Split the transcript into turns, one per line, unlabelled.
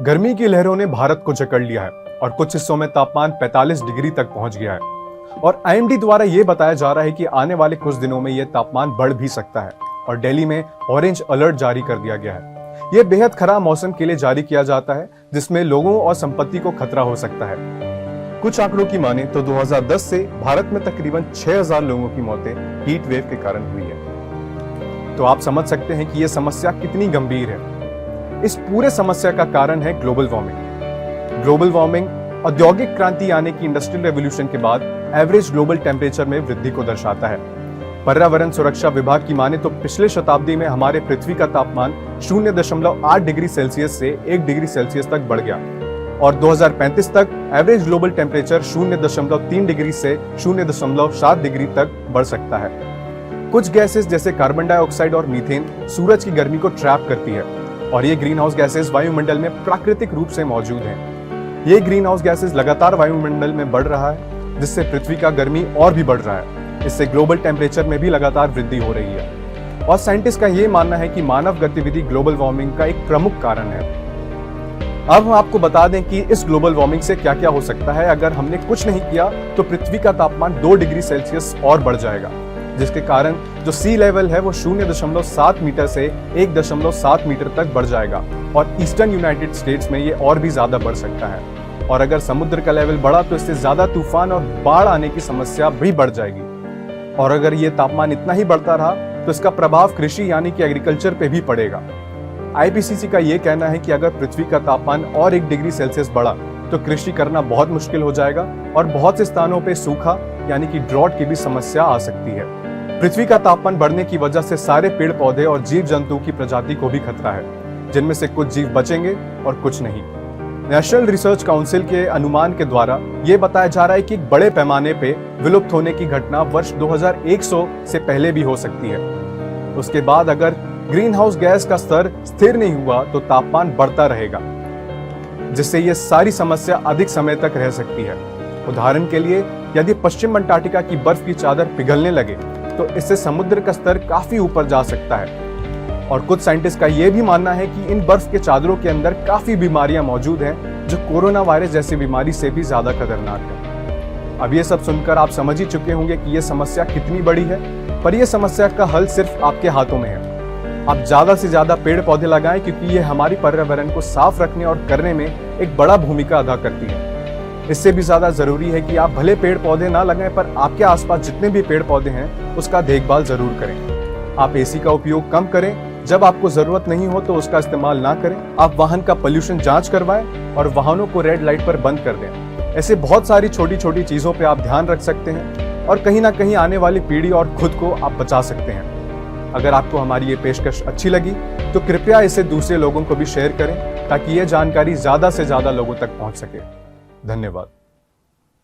गर्मी की लहरों ने भारत को जकड़ लिया है और कुछ हिस्सों में तापमान 45 डिग्री तक पहुंच गया है। और आईएमडी द्वारा यह बताया जा रहा है कि आने वाले कुछ दिनों में यह तापमान बढ़ भी सकता है और दिल्ली में ऑरेंज अलर्ट जारी कर दिया गया है। यह बेहद खराब मौसम के लिए जारी किया जाता है जिसमें लोगों और संपत्ति को खतरा हो सकता है। कुछ आंकड़ों की माने तो 2010 से भारत में तकरीबन 6000 लोगों की मौतें हीट वेव के कारण हुई है। तो आप समझ सकते हैं कि यह समस्या कितनी गंभीर है। इस पूरे समस्या का कारण है ग्लोबल वार्मिंग। ग्लोबल वार्मिंग औद्योगिक क्रांति यानी कि इंडस्ट्रियल रेवोल्यूशन के बाद एवरेज ग्लोबल टेम्परेचर में वृद्धि को दर्शाता है। पर्यावरण सुरक्षा विभाग की माने तो पिछले शताब्दी में हमारे पृथ्वी का तापमान 0.8 डिग्री सेल्सियस से 1 डिग्री सेल्सियस तक बढ़ गया और 2035 तक एवरेज ग्लोबल टेम्परेचर 0.3 डिग्री से 0.7 डिग्री तक बढ़ सकता है। कुछ गैसेस जैसे कार्बन डाइऑक्साइड और मीथेन सूरज की गर्मी को ट्रैप करती है और ये ग्रीन हाउस गैसेस वायुमंडल में प्राकृतिक रूप से मौजूद हैं। ये ग्रीन हाउस गैसेस लगातार वायुमंडल में बढ़ रहा है जिससे पृथ्वी का गर्मी और भी बढ़ रहा है। इससे ग्लोबल टेम्परेचर में भी लगातार वृद्धि हो रही है और साइंटिस्ट का ये मानना है कि मानव गतिविधि ग्लोबल वार्मिंग का एक प्रमुख कारण है। अब हम आपको बता दें कि इस ग्लोबल वार्मिंग से क्या क्या हो सकता है। अगर हमने कुछ नहीं किया तो पृथ्वी का तापमान 2 डिग्री सेल्सियस और बढ़ जाएगा जिसके कारण जो सी लेवल है वो 0.7 मीटर से 1.7 मीटर तक बढ़ जाएगा और ईस्टर्न यूनाइटेड स्टेट्स में ये और भी ज्यादा बढ़ सकता है। और अगर समुद्र का लेवल बढ़ा तो इससे ज्यादा तूफान और बाढ़ आने की समस्या भी बढ़ जाएगी। और अगर ये तापमान इतना ही बढ़ता रहा तो इसका प्रभाव कृषि यानी कि एग्रीकल्चर पे भी पड़ेगा। आईपीसीसी का ये कहना है कि अगर पृथ्वी का तापमान और 1 डिग्री सेल्सियस बढ़ा तो कृषि करना बहुत मुश्किल हो जाएगा और बहुत से स्थानों पे सूखा यानी कि ड्रॉट की भी समस्या आ सकती है। पृथ्वी का तापमान बढ़ने की वजह से सारे पेड़ पौधे और जीव जंतुओं की प्रजाति को भी खतरा है जिनमें से कुछ जीव बचेंगे और कुछ नहीं। नेशनल रिसर्च काउंसिल के अनुमान के द्वारा यह बताया जा रहा है कि बड़े पैमाने पे विलुप्त होने की घटना वर्ष 2100 से पहले भी हो सकती है। उसके बाद अगर ग्रीन हाउस गैस का स्तर स्थिर नहीं हुआ तो तापमान बढ़ता रहेगा जिससे यह सारी समस्या अधिक समय तक रह सकती है। उदाहरण के लिए यदि पश्चिम अंटार्कटिका की बर्फ की चादर पिघलने लगे तो इससे समुद्र का स्तर काफी ऊपर जा सकता है। और कुछ साइंटिस्ट का यह भी मानना है कि इन बर्फ के चादरों के अंदर काफी बीमारियां मौजूद हैं जो कोरोना वायरस जैसी बीमारी से भी ज्यादा खतरनाक है। अब ये सब सुनकर आप समझ ही चुके होंगे कि यह समस्या कितनी बड़ी है, पर यह समस्या का हल सिर्फ आपके हाथों में है। आप ज्यादा से ज्यादा पेड़ पौधे लगाएं क्योंकि ये हमारी पर्यावरण को साफ रखने और करने में एक बड़ा भूमिका अदा करती है। इससे भी ज्यादा जरूरी है कि आप भले पेड़ पौधे ना लगाएं पर आपके आसपास जितने भी पेड़ पौधे हैं उसका देखभाल जरूर करें। आप एसी का उपयोग कम करें, जब आपको जरूरत नहीं हो तो उसका इस्तेमाल ना करें। आप वाहन का पोल्यूशन जांच करवाएं और वाहनों को रेड लाइट पर बंद कर दें। ऐसे बहुत सारी छोटी छोटी चीजों पे आप ध्यान रख सकते हैं और कहीं ना कहीं आने वाली पीढ़ी और खुद को आप बचा सकते हैं। अगर आपको हमारी ये पेशकश अच्छी लगी तो कृपया इसे दूसरे लोगों को भी शेयर करें ताकि ये जानकारी ज्यादा से ज्यादा लोगों तक पहुंच सके। धन्यवाद।